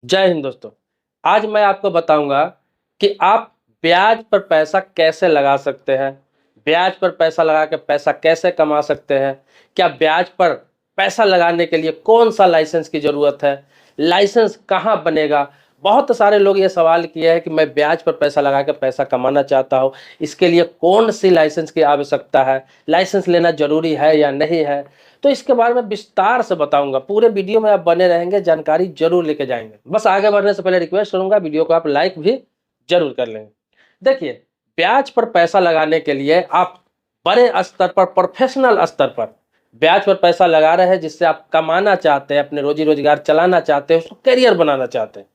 जय हिंद दोस्तों। आज मैं आपको बताऊंगा कि आप ब्याज पर पैसा कैसे लगा सकते हैं, ब्याज पर पैसा लगा के पैसा कैसे कमा सकते हैं, क्या ब्याज पर पैसा लगाने के लिए कौन सा लाइसेंस की ज़रूरत है, लाइसेंस कहाँ बनेगा। बहुत सारे लोग ये सवाल किए हैं कि मैं ब्याज पर पैसा लगा के पैसा कमाना चाहता हूँ, इसके लिए कौन सी लाइसेंस की आवश्यकता है, लाइसेंस लेना ज़रूरी है या नहीं है। तो इसके बारे में विस्तार से बताऊंगा, पूरे वीडियो में आप बने रहेंगे, जानकारी जरूर लेके जाएंगे। बस आगे बढ़ने से पहले रिक्वेस्ट करूंगा, वीडियो को आप लाइक भी जरूर कर लेंगे। देखिए, ब्याज पर पैसा लगाने के लिए आप बड़े स्तर पर, प्रोफेशनल स्तर पर ब्याज पर पैसा लगा रहे हैं, जिससे आप कमाना चाहते हैं, अपने रोजी रोजगार चलाना चाहते हैं, उसको करियर बनाना चाहते हैं,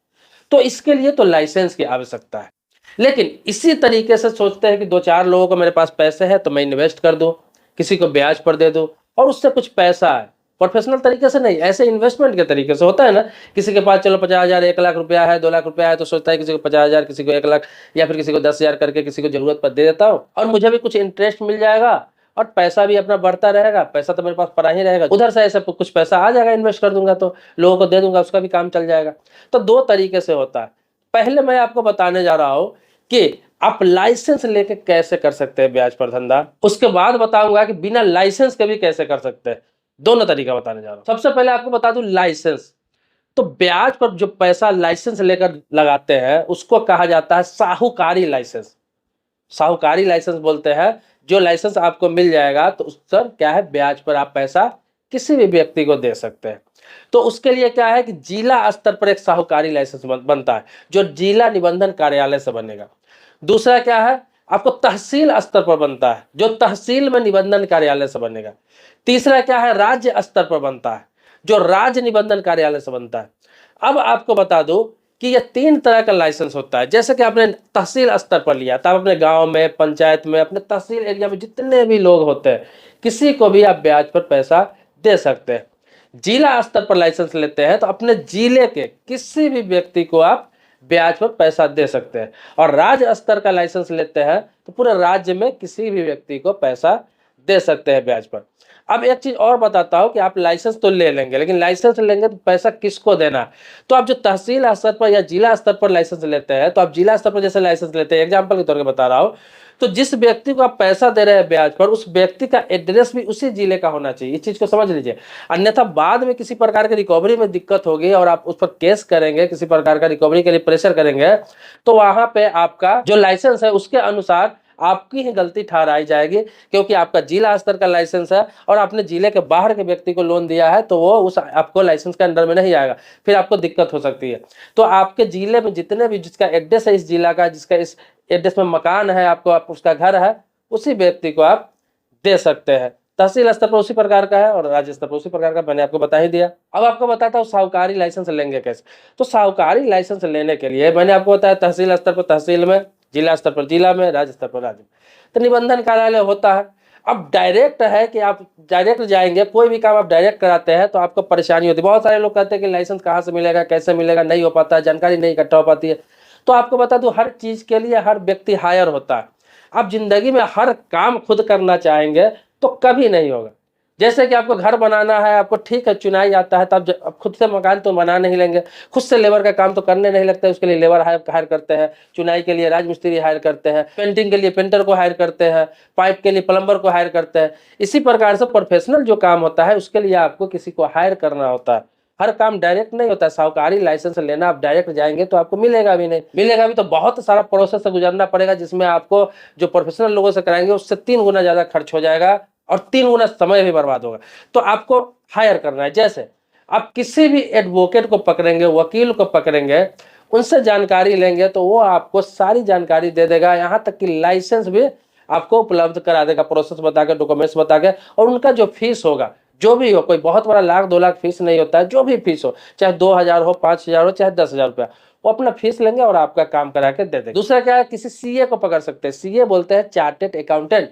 तो इसके लिए तो लाइसेंस की आवश्यकता है। लेकिन इसी तरीके से सोचते हैं कि दो चार लोगों को मेरे पास पैसे हैं तो मैं इन्वेस्ट कर दूं, किसी को ब्याज पर दे दूं और उससे कुछ पैसा है। प्रोफेशनल तरीके से नहीं, ऐसे इन्वेस्टमेंट के तरीके से होता है ना। किसी के पास चलो 50,000 1 लाख रुपया है, 2 लाख रुपया है, तो सोचता है किसी को 50,000, किसी को 1 लाख, या फिर किसी को 10,000 करके किसी को जरूरत पर दे देता हूँ और मुझे भी कुछ इंटरेस्ट मिल जाएगा और पैसा भी अपना बढ़ता रहेगा। पैसा तो मेरे पास पड़ा ही रहेगा, उधर से ऐसे कुछ पैसा आ जाएगा, इन्वेस्ट कर दूंगा तो लोगों को दे दूंगा, उसका भी काम चल जाएगा। तो दो तरीके से होता है। पहले मैं आपको बताने जा रहा हूं कि आप लाइसेंस लेके कैसे कर सकते हैं ब्याज पर धंधा, उसके बाद बताऊंगा कि बिना लाइसेंस के भी कैसे कर सकते हैं। दोनों तरीका बताने जा रहा हूं। सबसे पहले आपको बता दूं लाइसेंस। तो ब्याज पर जो पैसा लाइसेंस लेकर लगाते हैं उसको कहा जाता है साहूकारी लाइसेंस। साहूकारी लाइसेंस बोलते हैं जो लाइसेंस आपको मिल जाएगा तो उस पर क्या है, ब्याज पर आप पैसा किसी भी व्यक्ति को दे सकते हैं। तो उसके लिए क्या है कि जिला स्तर पर एक साहूकारी लाइसेंस बनता है, जो जिला निबंधन कार्यालय से बनेगा। दूसरा क्या है, आपको तहसील स्तर पर बनता है, जो तहसील में निबंधन कार्यालय से बनेगा। तीसरा क्या है, राज्य स्तर पर बनता है, जो राज्य निबंधन कार्यालय से बनता है। अब आपको बता दूं कि ये तीन तरह का लाइसेंस होता है। जैसे कि आपने तहसील स्तर पर लिया, तब अपने गांव में, पंचायत में, अपने तहसील एरिया में जितने भी लोग होते हैं, किसी को भी आप ब्याज पर पैसा दे सकते हैं। जिला स्तर पर लाइसेंस लेते हैं तो अपने जिले के किसी भी व्यक्ति को आप ब्याज पर पैसा दे सकते हैं। और राज्य स्तर का लाइसेंस लेते हैं तो पूरे राज्य में किसी भी व्यक्ति को पैसा दे सकते हैं ब्याज पर। अब एक चीज और बताता हूं कि आप लाइसेंस तो ले लेंगे, लेकिन लाइसेंस लेंगे तो पैसा किसको देना है। तो आप जो तहसील स्तर पर या जिला स्तर पर लाइसेंस लेते हैं, तो आप जिला स्तर पर जैसे लाइसेंस लेते हैं, एग्जाम्पल के तौर पर बता रहा हूं, तो जिस व्यक्ति को आप पैसा दे रहे हैं ब्याज पर, उस व्यक्ति का एड्रेस भी उसी जिले का होना चाहिए। इस चीज को समझ लीजिए, अन्यथा बाद में किसी प्रकार की रिकवरी में दिक्कत होगी और आप उस पर केस करेंगे, किसी प्रकार का रिकवरी के लिए प्रेशर करेंगे, तो वहां पे आपका जो लाइसेंस है उसके अनुसार आपकी ही गलती ठहराई जाएगी, क्योंकि आपका जिला स्तर का लाइसेंस है और आपने जिले के बाहर के व्यक्ति को लोन दिया है, तो वो उस आपको लाइसेंस के अंडर में नहीं आएगा, फिर आपको दिक्कत हो सकती है। तो आपके जिले में जितने भी, जिसका एड्रेस है इस जिला का, जिसका इस एड्रेस में मकान है आपको, आप उसका घर है, उसी व्यक्ति को आप दे सकते हैं। तहसील स्तर पर उसी प्रकार का है और राज्य स्तर पर उसी प्रकार का, मैंने आपको बता ही दिया। अब आपको बताता हूँ साहूकारी लाइसेंस लेंगे कैसे। तो साहूकारी लाइसेंस लेने के लिए मैंने आपको बताया तहसील स्तर पर तहसील में, जिला स्तर पर जिला में, राज्य स्तर पर राज्य में, तो निबंधन कार्यालय होता है। अब डायरेक्ट है कि आप डायरेक्ट जाएंगे, कोई भी काम आप डायरेक्ट कराते हैं तो आपको परेशानी होती है। बहुत सारे लोग कहते हैं कि लाइसेंस कहाँ से मिलेगा, कैसे मिलेगा, नहीं हो पाता है, जानकारी नहीं इकट्ठा हो पाती है। तो आपको बता दूं, हर चीज के लिए हर व्यक्ति हायर होता है। आप जिंदगी में हर काम खुद करना चाहेंगे तो कभी नहीं होगा। जैसे कि आपको घर बनाना है, आपको ठीक है चुनाई आता है, तब आप खुद से मकान तो बना नहीं लेंगे, खुद से लेबर का काम तो करने नहीं लगता है, उसके लिए लेबर हायर करते हैं, चुनाई के लिए राजमिस्त्री हायर करते हैं, पेंटिंग के लिए पेंटर को हायर करते हैं, पाइप के लिए प्लम्बर को हायर करते हैं। इसी प्रकार से प्रोफेशनल जो काम होता है उसके लिए आपको किसी को हायर करना होता है। हर काम डायरेक्ट नहीं होता है। साहूकारी लाइसेंस लेना, आप डायरेक्ट जाएंगे तो आपको मिलेगा भी नहीं, मिलेगा भी तो बहुत सारा प्रोसेस से गुजरना पड़ेगा, जिसमें आपको जो प्रोफेशनल लोगों से कराएंगे उससे 3 गुना ज्यादा खर्च हो जाएगा और 3 गुना समय भी बर्बाद होगा। तो आपको हायर करना है। जैसे आप किसी भी एडवोकेट को पकड़ेंगे, वकील को पकड़ेंगे, उनसे जानकारी लेंगे तो वो आपको सारी जानकारी दे देगा, यहाँ तक कि लाइसेंस भी आपको उपलब्ध करा देगा, प्रोसेस बता के, डॉक्यूमेंट्स बता के। और उनका जो फीस होगा, जो भी हो, कोई बहुत बड़ा 1 लाख 2 लाख फीस नहीं होता है, जो भी फीस हो, चाहे 2,000 हो, 5,000 हो, चाहे 10,000 रुपया, वो अपना फीस लेंगे और आपका काम करा के दे देंगे। दूसरा क्या है, किसी सीए को पकड़ सकते हैं। सीए बोलते हैं चार्टेड अकाउंटेंट,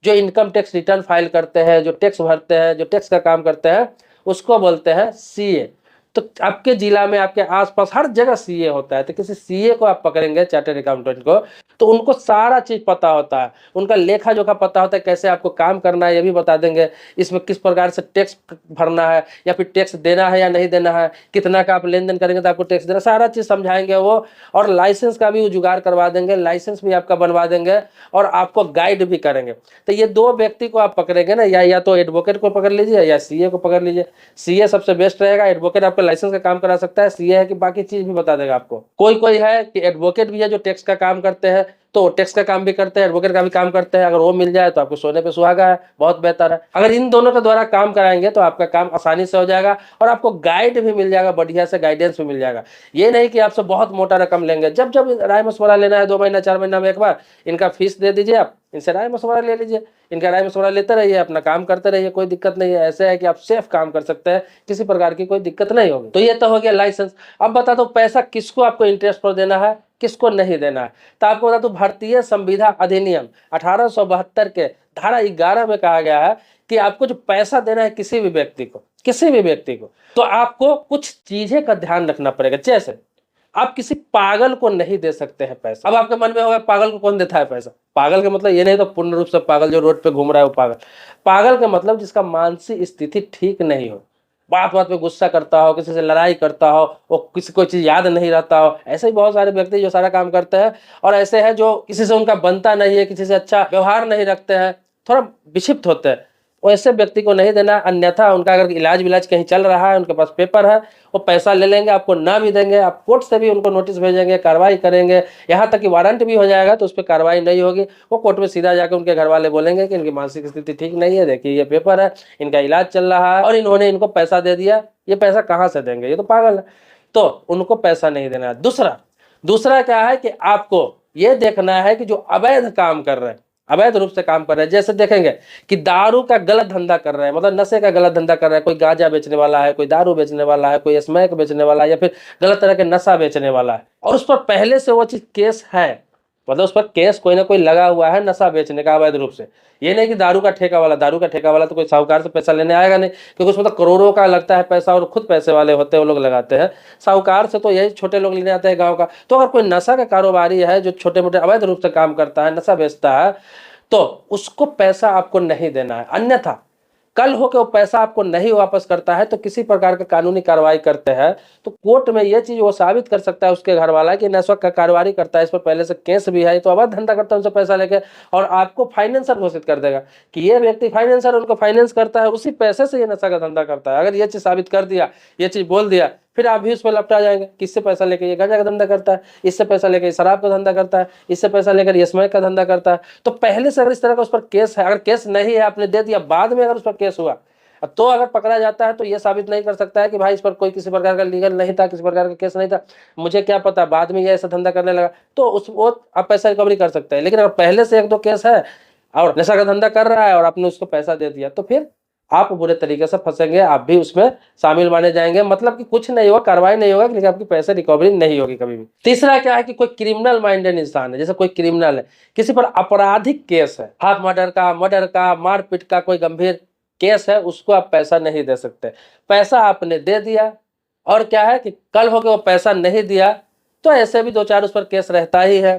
जो इनकम टैक्स रिटर्न फाइल करते हैं, जो टैक्स भरते हैं, जो टैक्स का काम करते हैं, उसको बोलते हैं सीए। तो आपके जिला में, आपके आसपास हर जगह सीए होता है। तो किसी सीए को आप पकड़ेंगे, चार्टर्ड अकाउंटेंट को, तो उनको सारा चीज पता होता है, उनका लेखा जोखा पता होता है, कैसे आपको काम करना है ये भी बता देंगे, इसमें किस प्रकार से टैक्स भरना है या फिर टैक्स देना है या नहीं देना है, कितना का आप लेन देन करेंगे तो आपको टैक्स देना, सारा चीज समझाएंगे वो। और लाइसेंस का भी जुगाड़ करवा देंगे, लाइसेंस भी आपका बनवा देंगे और आपको गाइड भी करेंगे। तो ये दो व्यक्ति को आप पकड़ेंगे ना, या तो एडवोकेट को पकड़ लीजिए या सीए को पकड़ लीजिए। सीए सबसे बेस्ट रहेगा, एडवोकेट आपका लाइसेंस का काम करा सकता है, सीए है कि बाकी चीज भी बता देगा आपको। कोई कोई है कि एडवोकेट भी है जो टैक्स का काम करते हैं, तो टैक्स का काम भी करते हैं, एडवोकेट का भी काम करते हैं, अगर वो मिल जाए तो आपको सोने पे सुहागा है, बहुत बेहतर है। अगर इन दोनों के द्वारा काम कराएंगे तो आपका काम आसानी से हो जाएगा और आपको गाइड भी मिल जाएगा, बढ़िया से गाइडेंस भी मिल जाएगा। ये नहीं कि आपसे बहुत मोटा रकम लेंगे, जब जब राय मशवरा लेना है 2 महीना 4 महीना में एक बार इनका फीस दे दीजिए, आप इनसे राय मशवरा ले लीजिए, इनका राय मशवरा लेते रहिए, अपना काम करते रहिए, कोई दिक्कत नहीं है। ऐसे है कि आप सेफ काम कर सकते हैं, किसी प्रकार की कोई दिक्कत नहीं होगी। तो ये तो हो गया लाइसेंस। अब बता दो पैसा किसको आपको इंटरेस्ट पर देना है, किसको नहीं देना है। तो आपको बता दो भारतीय संविधा अधिनियम 1872 के धारा 11 में कहा गया है कि आपको जो पैसा देना है किसी भी व्यक्ति को, किसी भी व्यक्ति को, तो आपको कुछ चीजें का ध्यान रखना पड़ेगा। जैसे आप किसी पागल को नहीं दे सकते हैं पैसा। अब आपके मन में होगा पागल को कौन देता है पैसा। पागल का मतलब ये नहीं तो पूर्ण रूप से पागल जो रोड पे घूम रहा है वो पागल। पागल का मतलब जिसका मानसिक स्थिति ठीक नहीं हो, बात बात पे गुस्सा करता हो, किसी से लड़ाई करता हो, वो किसी कोई चीज याद नहीं रहता हो। ऐसे ही बहुत सारे व्यक्ति जो सारा काम करते हैं, और ऐसे हैं जो किसी से उनका बनता नहीं है, किसी से अच्छा व्यवहार नहीं रखते हैं, थोड़ा विक्षिप्त होते हैं, वैसे व्यक्ति को नहीं देना। अन्यथा उनका अगर इलाज विलाज कहीं चल रहा है, उनके पास पेपर है, वो पैसा ले लेंगे, आपको ना भी देंगे, आप कोर्ट से भी उनको नोटिस भेजेंगे, कार्रवाई करेंगे, यहाँ तक कि वारंट भी हो जाएगा तो उस पर कार्रवाई नहीं होगी। वो कोर्ट में सीधा जाकर उनके घर वाले बोलेंगे कि इनकी मानसिक स्थिति ठीक नहीं है, देखिए ये पेपर है, इनका इलाज चल रहा है और इन्होंने इनको पैसा दे दिया, ये पैसा कहाँ से देंगे, ये तो पागल है। तो उनको पैसा नहीं देना है। दूसरा क्या है कि आपको ये देखना है कि जो अवैध काम कर रहे हैं, अवैध रूप से काम कर रहे हैं, जैसे देखेंगे कि दारू का गलत धंधा कर रहे हैं, मतलब नशे का गलत धंधा कर रहा है, कोई गांजा बेचने वाला है, कोई दारू बेचने वाला है, कोई स्मैक बेचने वाला है, या फिर गलत तरह के नशा बेचने वाला है, और उस पर पहले से वो चीज केस है, मतलब उस पर केस कोई ना कोई लगा हुआ है नशा बेचने का अवैध रूप से। ये नहीं कि दारू का ठेका वाला तो कोई साहूकार से पैसा लेने आएगा नहीं, क्योंकि उसमें तो करोड़ों का लगता है पैसा, और खुद पैसे वाले होते हैं वो लोग लगाते हैं। साहूकार से तो यही छोटे लोग लेने आते हैं गाँव का। तो अगर कोई नशा का कारोबारी है जो छोटे मोटे अवैध रूप से काम करता है, नशा बेचता है, तो उसको पैसा आपको नहीं देना है। अन्यथा कल होकर वो पैसा आपको नहीं वापस करता है तो किसी प्रकार का कानूनी कार्रवाई करते हैं तो कोर्ट में ये चीज वो साबित कर सकता है उसके घर वाला कि नशा का कारोबारी करता है, इस पर पहले से केस भी है, तो अवैध धंधा करता है उनसे पैसा लेके, और आपको फाइनेंसर घोषित कर देगा कि ये व्यक्ति फाइनेंसर, उनको फाइनेंस करता है, उसी पैसे से ये नशा का धंधा करता है। अगर ये चीज साबित कर दिया, ये चीज बोल दिया, फिर आप भी उस पर लपटा जाएंगे। किससे पैसा लेके ये गांजा का धंधा करता है, इससे पैसा लेके शराब का धंधा करता है, इससे पैसा लेकर ये स्मैक का धंधा करता है। तो पहले से अगर इस तरह का उस पर केस है, अगर केस नहीं है आपने दे दिया, बाद में अगर उस पर केस हुआ तो अगर पकड़ा जाता है तो ये साबित नहीं कर सकता है कि भाई इस पर कोई किसी प्रकार का लीगल नहीं था, किसी प्रकार का केस नहीं था, मुझे क्या पता, बाद में ये ऐसा धंधा करने लगा, तो उस वो आप पैसा रिकवरी कर सकते हैं। लेकिन अगर पहले से 1-2 केस है और नशा का धंधा कर रहा है और आपने उसको पैसा दे दिया, तो फिर आप बुरे तरीके से फंसेंगे, आप भी उसमें शामिल माने जाएंगे। मतलब कि कुछ नहीं होगा, कार्रवाई नहीं होगा, लेकिन आपकी पैसे रिकवरी नहीं होगी कभी भी। तीसरा क्या है कि कोई क्रिमिनल माइंडेड इंसान है, जैसे कोई क्रिमिनल है, किसी पर आपराधिक केस है, हाफ मर्डर का, मारपीट का कोई गंभीर केस है, उसको आप पैसा नहीं दे सकते। पैसा आपने दे दिया और क्या है कि कल होके वो पैसा नहीं दिया तो ऐसे भी 2-4 उस पर केस रहता ही है,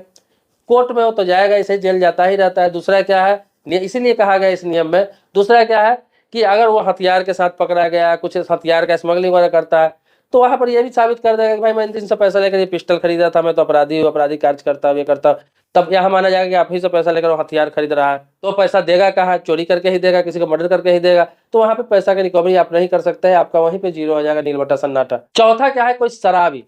कोर्ट में हो तो जाएगा, इसे जेल जाता ही रहता है। दूसरा क्या है, इसीलिए कहा गया इस नियम में, दूसरा क्या है कि अगर वो हथियार के साथ पकड़ा गया, कुछ हथियार का स्मगलिंग वगैरह करता है, तो वहां पर यह भी साबित कर देगा कि भाई मैंने इनसे पैसा लेकर ये पिस्टल खरीदा था, मैं तो अपराधी हूँ, अपराधी कार्य करता हूँ, ये करता हूँ, तब यहाँ माना जाएगा कि आप ही से पैसा लेकर वो हथियार खरीद रहा है। तो पैसा देगा कहाँ, चोरी करके ही देगा, किसी को मर्डर करके ही देगा, तो वहां पे पैसा की रिकवरी आप नहीं कर सकते हैं, आपका वहीं पे जीरो हो जाएगा, नील बटा सन्नाटा। चौथा क्या है, कोई शराबी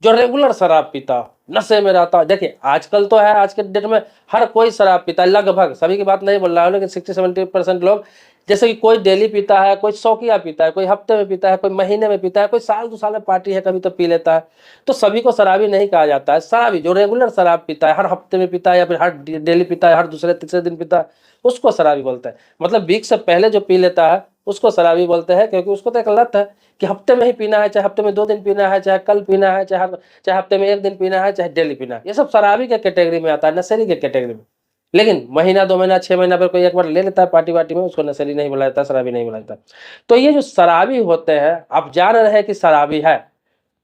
जो रेगुलर शराब पीता, नशे में रहता है। देखिए आजकल तो है, आज के डेट में हर कोई शराब पीता है, लगभग, सभी की बात नहीं बोल रहा हूँ, लेकिन 60-70% लोग, जैसे कि कोई डेली पीता है, कोई शौकिया पीता है, कोई हफ्ते में पीता है, कोई महीने में पीता है, कोई साल 2 साल में पार्टी है कभी तो पी लेता है। तो सभी को शराबी नहीं कहा जाता है। शराबी जो रेगुलर शराब पीता है, हर हफ्ते में पीता है या फिर हर डेली पीता है, हर दूसरे तीसरे दिन पीता है, उसको शराबी बोलते हैं। मतलब वीक से पहले जो पी लेता है उसको शराबी बोलते हैं, क्योंकि उसको तो एक लत है कि हफ्ते में ही पीना है, चाहे हफ्ते में 2 दिन पीना है, चाहे कल पीना है, चाहे हफ्ते में 1 दिन पीना है, चाहे डेली पीना है। ये सब शराबी के कैटेगरी में आता है, नशेड़ी के कैटेगरी में। लेकिन महीना 2 महीना 6 महीना पर कोई एक बार ले लेता है पार्टी वार्टी में, उसको नशेड़ी नहीं बुलाया जाता, शराबी नहीं बुलाया जाता। तो ये जो शराबी होते हैं, आप जान रहे हैं कि शराबी है,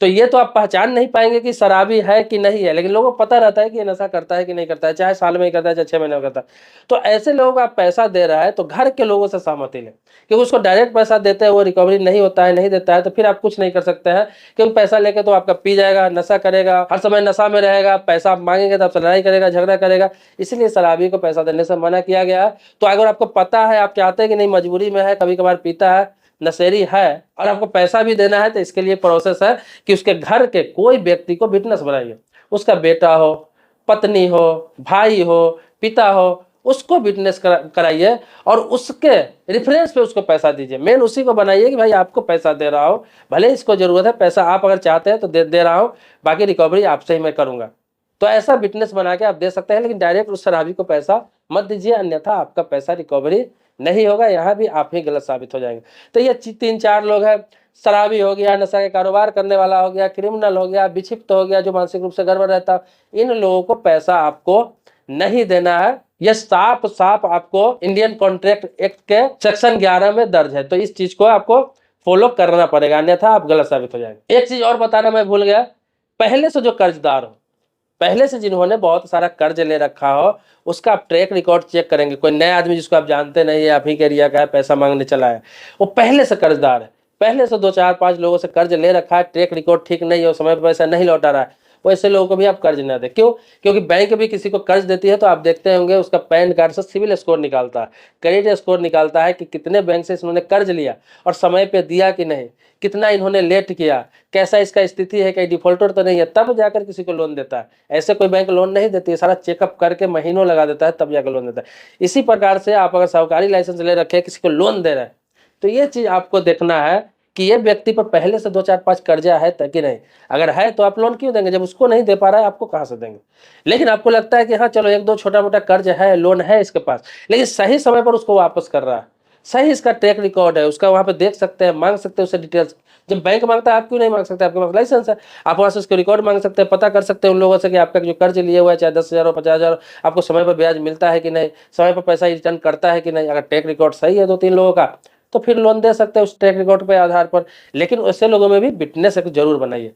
तो ये तो आप पहचान नहीं पाएंगे कि शराबी है कि नहीं है, लेकिन लोगों को पता रहता है कि ये नशा करता है कि नहीं करता है, चाहे साल में ही करता है चाहे 6 महीने में करता है। तो ऐसे लोगों को आप पैसा दे रहा है तो घर के लोगों से सहमति लें, क्योंकि उसको डायरेक्ट पैसा देते हैं वो रिकवरी नहीं होता है, नहीं देता है, तो फिर आप कुछ नहीं कर सकते हैं, क्योंकि पैसा लेके तो आपका पी जाएगा, नशा करेगा, हर समय नशा में रहेगा, पैसा आप मांगेंगे तो आपसे लड़ाई करेगा, झगड़ा करेगा। इसलिए शराबी को पैसा देने से मना किया गया है। तो अगर आपको पता है, आप चाहते हैं कि नहीं मजबूरी में है, कभी कभार पीता है, नशेड़ी है, और आपको पैसा भी देना है, तो इसके लिए प्रोसेस है कि उसके घर के कोई व्यक्ति को विटनेस बनाइए, उसका बेटा हो, पत्नी हो, भाई हो, पिता हो, उसको विटनेस कराइए और उसके रेफरेंस पे उसको पैसा दीजिए। मेन उसी को बनाइए कि भाई आपको पैसा दे रहा हूँ, भले इसको जरूरत है, पैसा आप अगर चाहते हैं तो दे रहा हूँ, बाकी रिकवरी आपसे ही मैं करूंगा। तो ऐसा विटनेस बना के आप दे सकते हैं, लेकिन डायरेक्ट उस शराबी को पैसा मत दीजिए, अन्यथा आपका पैसा रिकवरी नहीं होगा, यहाँ भी आप ही गलत साबित हो जाएंगे। तो ये 3-4 लोग हैं, शराबी हो गया, नशा के कारोबार करने वाला हो गया, क्रिमिनल हो गया, विक्षिप्त हो गया, जो मानसिक रूप से गड़बड़ रहता, इन लोगों को पैसा आपको नहीं देना है। यह साफ साफ आपको इंडियन कॉन्ट्रैक्ट एक्ट के सेक्शन 11 में दर्ज है, तो इस चीज को आपको फॉलो करना पड़ेगा, अन्यथा आप गलत साबित हो जाएंगे। एक चीज और बताना मैं भूल गया, पहले से जो कर्जदार हो, पहले से जिन्होंने बहुत सारा कर्ज ले रखा हो, उसका आप ट्रैक रिकॉर्ड चेक करेंगे। कोई नया आदमी जिसको आप जानते नहीं है, आप ही के एरिया का है, पैसा मांगने चला है, वो पहले से कर्जदार है, पहले से 2-4-5 लोगों से कर्ज ले रखा है, ट्रैक रिकॉर्ड ठीक नहीं है, समय पर पैसा नहीं लौटा रहा है, वैसे लोगों को भी आप कर्ज ना दें। क्यों? क्योंकि बैंक भी किसी को कर्ज देती है तो आप देखते होंगे उसका पैन कार्ड से सिविल स्कोर निकालता है, क्रेडिट स्कोर निकालता है कि कितने बैंक से इन्होंने कर्ज लिया और समय पे दिया कि नहीं, कितना इन्होंने लेट किया, कैसा इसका स्थिति है, कहीं डिफॉल्टर तो नहीं है, तब जाकर किसी को लोन देता है। ऐसे कोई बैंक लोन नहीं देती है, सारा चेकअप करके महीनों लगा देता है, तब जाकर लोन देता है। इसी प्रकार से आप अगर साहूकारी लाइसेंस ले रखे, किसी को लोन दे रहे हैं, तो ये चीज आपको देखना है कि ये व्यक्ति पर पहले से 2-4-5 कर्जा है कि नहीं। अगर है तो आप लोन क्यों देंगे, जब उसको नहीं दे पा रहा है आपको कहां से देंगे। लेकिन आपको लगता है कि हाँ चलो 1-2 छोटा मोटा कर्ज है, लोन है इसके पास, लेकिन सही समय पर उसको वापस कर रहा है, सही इसका ट्रैक रिकॉर्ड है, उसका वहां पे देख सकते हैं, मांग सकते हैं उससे डिटेल्स। जब बैंक मांगता है आप क्यों नहीं मांग सकते, आपके पास लाइसेंस है, आप वहां से उसके रिकॉर्ड मांग सकते हैं, पता कर सकते हैं उन लोगों से कि आपका जो कर्ज लिए हुआ है, चाहे 10,000 हो 50,000, आपको समय पर ब्याज मिलता है कि नहीं, समय पर पैसा रिटर्न करता है कि नहीं। अगर ट्रैक रिकॉर्ड सही है 2-3 लोगों का, तो फिर लोन दे सकते हैं उस ट्रैक रिकॉर्ड पे आधार पर। लेकिन ऐसे लोगों में भी विटनेस एक जरूर बनाइए।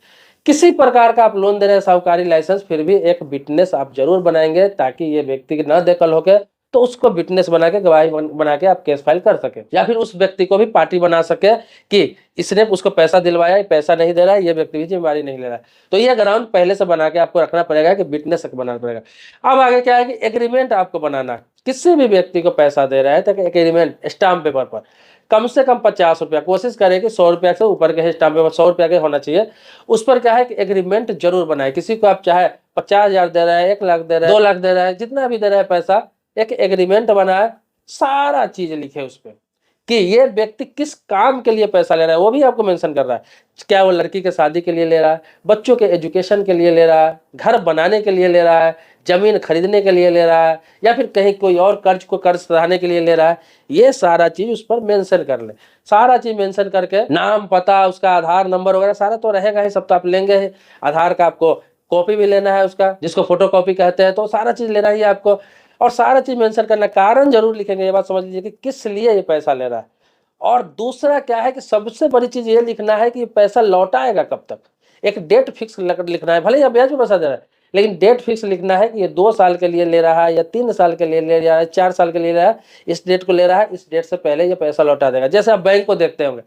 किसी प्रकार का आप लोन दे रहे हैं साहूकारी लाइसेंस, फिर भी एक विटनेस आप जरूर बनाएंगे, ताकि ये व्यक्ति न दे होके, तो उसको विटनेस बना के, गवाही बना के आप केस फाइल कर सके, या फिर उस व्यक्ति को भी पार्टी बना सके कि इसने उसको पैसा दिलवाया, पैसा नहीं दे रहा है, ये व्यक्ति भी जिम्मेदारी नहीं ले रहा है। तो ये ग्राउंड पहले से बना के आपको रखना पड़ेगा कि विटनेस बनाना पड़ेगा। अब आगे क्या है कि एग्रीमेंट आपको बनाना, किसी भी व्यक्ति को पैसा दे रहा है तो एग्रीमेंट स्टाम्प पेपर पर कम से कम 50 रुपया, कोशिश करें कि 100 रुपया से ऊपर के स्टाम्प पेपर 100 रुपया के होना चाहिए। उस पर क्या है कि एग्रीमेंट जरूर बनाए। किसी को आप चाहे 50,000 दे रहे हैं, 1 लाख दे रहे हैं, 2 लाख दे रहे हैं, जितना भी दे रहे हैं पैसा, एक एग्रीमेंट बनाए, सारा चीज लिखे उस पर कि ये व्यक्ति किस काम के लिए पैसा ले रहा है, वो भी आपको मेंशन कर रहा है। क्या वो लड़की के शादी के लिए ले रहा है, बच्चों के एजुकेशन के लिए ले रहा है, घर बनाने के लिए ले रहा है, जमीन खरीदने के लिए ले रहा है, या फिर कहीं कोई और कर्ज सधाने के लिए ले रहा है, ये सारा चीज उस पर मेंशन कर ले। सारा चीज मेंशन करके नाम, पता, उसका आधार नंबर वगैरह सारा तो रहेगा ही, सब तो आप लेंगे ही। आधार का आपको कॉपी भी लेना है उसका, जिसको फोटो कॉपी कहते हैं, तो सारा चीज लेना ही है आपको। और सारा चीज मेंशन करना, कारण जरूर लिखेंगे, ये बात समझ लीजिए कि किस लिए ये पैसा ले रहा है। और दूसरा क्या है कि सबसे बड़ी चीज ये लिखना है कि ये पैसा लौटाएगा कब तक। एक डेट फिक्स लिखना है, भले ही ब्याज में पैसा दे रहा है, लेकिन डेट फिक्स लिखना है कि ये 2 साल के लिए ले रहा है, या 3 साल के लिए ले रहा है, 4 साल के लिए ले रहा है, इस डेट को ले रहा है, इस डेट से पहले ये पैसा लौटा देगा। जैसे आप बैंक को देखते होंगे,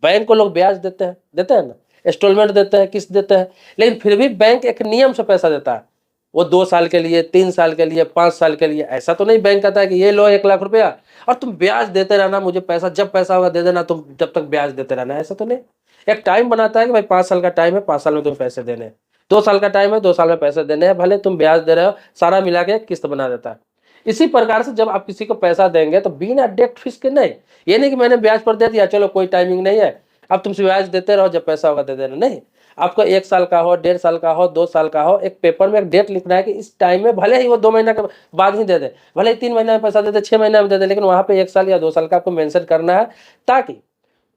बैंक को लोग ब्याज देते हैं ना, इंस्टॉलमेंट देते हैं, किस्त देते हैं, लेकिन फिर भी बैंक एक नियम से पैसा देता है। वो 2 साल के लिए, 3 साल के लिए, 5 साल के लिए, ऐसा तो नहीं बैंक कहता है कि ये लो 1 लाख रुपया और तुम ब्याज देते रहना, मुझे पैसा जब पैसा होगा दे देना, तुम जब तक ब्याज देते रहना, ऐसा तो नहीं। एक टाइम बनाता है कि भाई 5 साल का टाइम है, 5 साल में तुम पैसे देने हैं, 2 साल का टाइम है, 2 साल में पैसे देने हैं, भले तुम ब्याज दे रहे हो, सारा मिला के किस्त बना देता है। इसी प्रकार से जब आप किसी को पैसा देंगे तो बिना डेट फिक्स के नहीं, ये नहीं कि मैंने ब्याज पर दे दिया, चलो कोई टाइमिंग नहीं है, अब तुमसे ब्याज देते रहो, जब पैसा होगा दे देना, नहीं। आपको 1 साल का हो, 1.5 साल का हो, 2 साल का हो, एक पेपर में एक डेट लिखना है कि इस टाइम में, भले ही वो 2 महीना के बाद ही दे दे, भले ही 3 महीने में पैसा दे दे, 6 महीने में दे दे, लेकिन वहां पे 1 साल या 2 साल का आपको मेंशन करना है, ताकि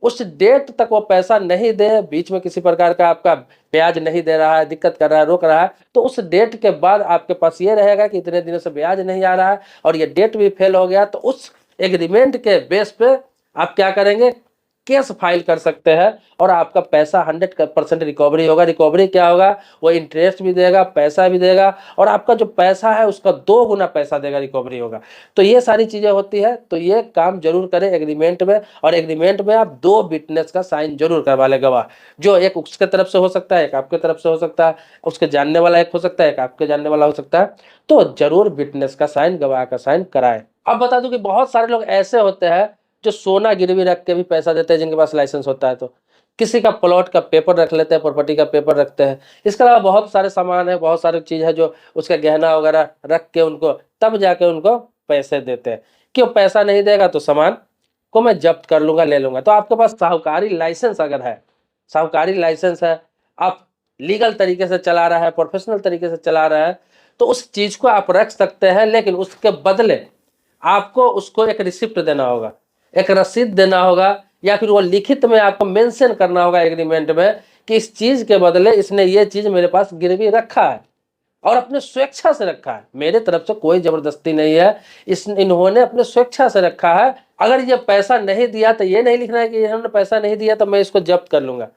उस डेट तक वो पैसा नहीं दे, बीच में किसी प्रकार का आपका ब्याज नहीं दे रहा है, दिक्कत कर रहा है, रोक रहा है, तो उस डेट के बाद आपके पास ये रहेगा कि इतने दिनों से ब्याज नहीं आ रहा है और ये डेट भी फेल हो गया, तो उस एग्रीमेंट के बेस पे आप क्या करेंगे, केस फाइल कर सकते हैं और आपका पैसा 100% रिकवरी होगा। रिकवरी क्या होगा, वो इंटरेस्ट भी देगा, पैसा भी देगा और आपका जो पैसा है उसका 2 गुना पैसा देगा, रिकवरी होगा। तो ये सारी चीजें होती है, तो ये काम जरूर करें एग्रीमेंट में। और एग्रीमेंट में आप 2 विटनेस का साइन जरूर करवा ले, गवाह, जो एक उसके तरफ से हो सकता है, एक आपके तरफ से हो सकता है, उसके जानने वाला एक हो सकता है, एक आपके जानने वाला हो सकता है। तो जरूर विटनेस का साइन, गवाह का साइन कराएं। अब बता दूं कि बहुत सारे लोग ऐसे होते हैं जो सोना गिरवी रख के भी पैसा देते हैं, जिनके पास लाइसेंस होता है। तो किसी का प्लॉट का पेपर रख लेते हैं, प्रॉपर्टी का पेपर रखते हैं। इसके अलावा बहुत सारे सामान है, बहुत सारी चीज है जो उसका गहना वगैरह रख के उनको तब जाके उनको पैसे देते हैं। क्यों पैसा नहीं देगा तो सामान को मैं जब्त कर लूंगा, ले लूंगा। तो आपके पास साहूकारी लाइसेंस अगर है, साहूकारी लाइसेंस है, आप लीगल तरीके से चला रहा है, प्रोफेशनल तरीके से चला रहा है, तो उस चीज को आप रख सकते हैं, लेकिन उसके बदले आपको उसको एक रिसिप्ट देना होगा, एक रसीद देना होगा, या फिर वो लिखित में आपको मेंशन करना होगा एग्रीमेंट में कि इस चीज के बदले इसने ये चीज मेरे पास गिरवी रखा है और अपने स्वेच्छा से रखा है, मेरे तरफ से कोई जबरदस्ती नहीं है, इन्होंने अपने स्वेच्छा से रखा है। अगर ये पैसा नहीं दिया तो ये नहीं लिखना है कि इन्होंने पैसा नहीं दिया तो मैं इसको जब्त कर लूंगा।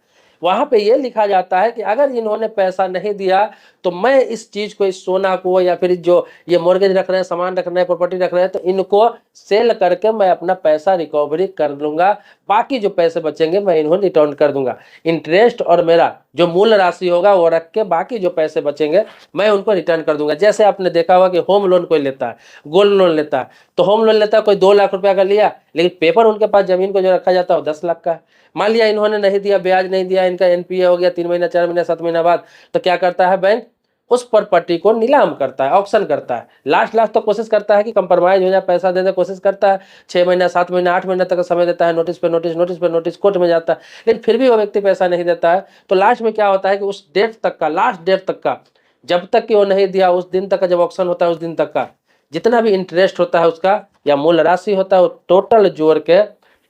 वहां पे ये लिखा जाता है कि अगर इन्होंने पैसा नहीं दिया तो मैं इस चीज को, इस सोना को, या फिर जो ये मॉर्गेज रख रहे हैं, सामान रख रहे हैं, प्रॉपर्टी रख रहे हैं, तो इनको सेल करके मैं अपना पैसा रिकवरी कर लूंगा। बाकी जो पैसे बचेंगे मैं इन्हें रिटर्न कर दूंगा। इंटरेस्ट और मेरा जो मूल राशि होगा वो रख के बाकी जो पैसे बचेंगे मैं उनको रिटर्न कर दूंगा। जैसे आपने देखा होगा कि होम लोन कोई लेता है, गोल्ड लोन लेता है, तो होम लोन लेता है कोई 2 लाख रुपया का लिया, लेकिन पेपर उनके पास जमीन को जो रखा जाता है वो 10 लाख का है। मान लिया इन्होंने नहीं दिया, ब्याज नहीं दिया, इनका एनपीए हो गया 3 महीना, 4 महीना, 7 महीना बाद, तो क्या करता है बैंक, उस प्रॉपर्टी को नीलाम करता है, ऑक्शन करता है। लास्ट तो कोशिश करता है कि कंप्रोमाइज हो जाए, पैसा दे दे, कोशिश करता है। 6 महीना, 7 महीना, 8 महीना तक का समय देता है, नोटिस पे नोटिस, नोटिस पे नोटिस, कोर्ट में जाता है, लेकिन फिर भी वो व्यक्ति पैसा नहीं देता है। तो लास्ट में क्या होता है कि उस डेट तक का, लास्ट डेट तक का, जब तक कि वो नहीं दिया, उस दिन तक का जब ऑक्शन होता है, उस दिन तक का जितना भी इंटरेस्ट होता है उसका या मूल राशि होता है, वो टोटल जोड़ के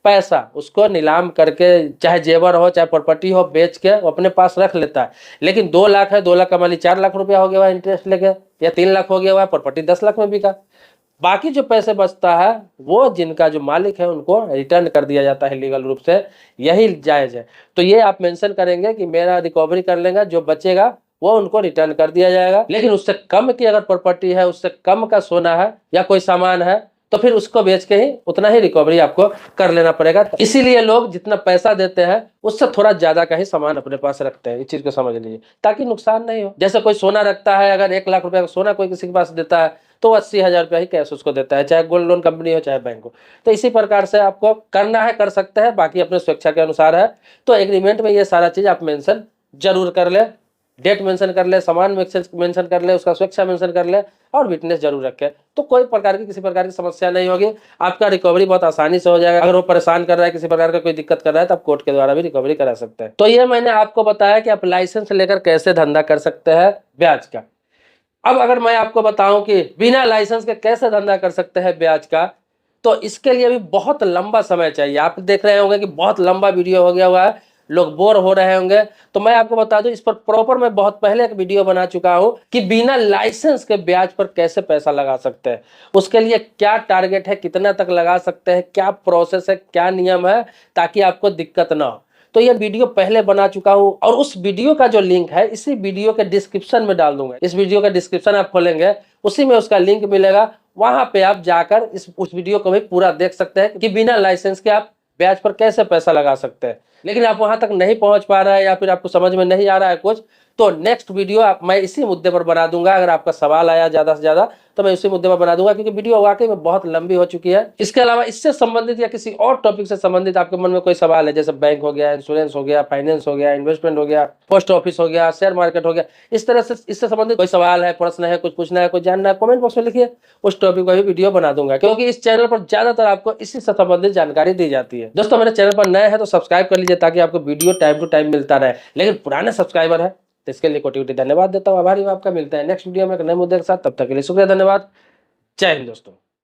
पैसा उसको नीलाम करके, चाहे जेवर हो चाहे प्रॉपर्टी हो, बेच के वो अपने पास रख लेता है। लेकिन 2 लाख है, 2 लाख का मान ली 4 लाख रुपया हो गया हुआ इंटरेस्ट लेके, या 3 लाख हो गया हुआ, प्रॉपर्टी 10 लाख में बिका। बाकी जो पैसे बचता है वो जिनका जो मालिक है उनको रिटर्न कर दिया जाता है लीगल रूप से, यही जायज है। तो ये आप मेंशन करेंगे कि मेरा रिकवरी कर लेगा, जो बचेगा वो उनको रिटर्न कर दिया जाएगा। लेकिन उससे कम की अगर प्रॉपर्टी है, उससे कम का सोना है या कोई सामान है, तो फिर उसको बेच के ही उतना ही रिकवरी आपको कर लेना पड़ेगा। इसीलिए लोग जितना पैसा देते हैं उससे थोड़ा ज्यादा का ही सामान अपने पास रखते हैं, इस चीज को समझ लीजिए, ताकि नुकसान नहीं हो। जैसे कोई सोना रखता है, अगर 1 लाख रुपया का सोना कोई किसी के पास देता है तो 80,000 रुपया ही कैश उसको देता है, चाहे गोल्ड लोन कंपनी हो चाहे बैंक हो। तो इसी प्रकार से आपको करना है, कर सकते हैं, बाकी अपने स्वेच्छा के अनुसार है। तो एग्रीमेंट में ये सारा चीज आप मेंशन जरूर कर ले, डेट मेंशन कर ले, सामान मेंशन कर ले, उसका स्वेच्छा मेंशन कर ले और विटनेस जरूर रखे, तो कोई प्रकार की किसी प्रकार की समस्या नहीं होगी। आपका रिकवरी बहुत आसानी से हो जाएगा। अगर वो परेशान कर रहा है, किसी प्रकार का कोई दिक्कत कर रहा है, तो आप कोर्ट के द्वारा भी रिकवरी करा सकते हैं। तो ये मैंने आपको बताया कि आप लाइसेंस लेकर कैसे धंधा कर सकते हैं ब्याज का। अब अगर मैं आपको बताऊं कि बिना लाइसेंस के कैसे धंधा कर सकते हैं ब्याज का, तो इसके लिए भी बहुत लंबा समय चाहिए। आप देख रहे होंगे कि बहुत लंबा वीडियो हो गया हुआ है, लोग बोर हो रहे होंगे। तो मैं आपको बता दूं, इस पर प्रॉपर मैं बहुत पहले एक वीडियो बना चुका हूं कि बिना लाइसेंस के ब्याज पर कैसे पैसा लगा सकते हैं, उसके लिए क्या टारगेट है, कितना तक लगा सकते हैं, क्या प्रोसेस है, क्या नियम है, ताकि आपको दिक्कत ना हो। तो ये वीडियो पहले बना चुका हूं और उस वीडियो का जो लिंक है इसी वीडियो के डिस्क्रिप्शन में डाल दूंगा। इस वीडियो का डिस्क्रिप्शन आप खोलेंगे, उसी में उसका लिंक मिलेगा, वहां पे आप जाकर उस वीडियो को भी पूरा देख सकते हैं कि बिना लाइसेंस के आप ब्याज पर कैसे पैसा लगा सकते हैं। लेकिन आप वहां तक नहीं पहुंच पा रहे हैं या फिर आपको समझ में नहीं आ रहा है कुछ, तो नेक्स्ट वीडियो मैं इसी मुद्दे पर बना दूंगा। अगर आपका सवाल आया ज्यादा से ज्यादा तो मैं उसी मुद्दे पर बना दूंगा, क्योंकि वीडियो वाकई में बहुत लंबी हो चुकी है। इसके अलावा इससे संबंधित या किसी और टॉपिक से संबंधित आपके मन में कोई सवाल है, जैसे बैंक हो गया, इंश्योरेंस हो गया, फाइनेंस हो गया, इन्वेस्टमेंट हो गया, पोस्ट ऑफिस हो गया, शेयर मार्केट हो गया, इस तरह से इससे संबंधित कोई सवाल है, प्रश्न है, कुछ पूछना है, कुछ जानना है, कमेंट बॉक्स में लिखिए, उस टॉपिक पर भी वीडियो बना दूंगा। क्योंकि इस चैनल पर ज्यादातर आपको इसी से संबंधित जानकारी दी जाती है। दोस्तों मेरे चैनल पर नए हैं तो सब्सक्राइब कर लीजिए, ताकि आपको वीडियो टाइम टू टाइम मिलता रहे। लेकिन पुराने सब्सक्राइबर है तो इसके लिए कोटि कोटि धन्यवाद देता हूँ, आभारी हूं आपका। मिलते हैं नेक्स्ट वीडियो में एक नए मुद्दे के साथ, तब तक के लिए शुक्रिया, धन्यवाद, जय हिंद दोस्तों।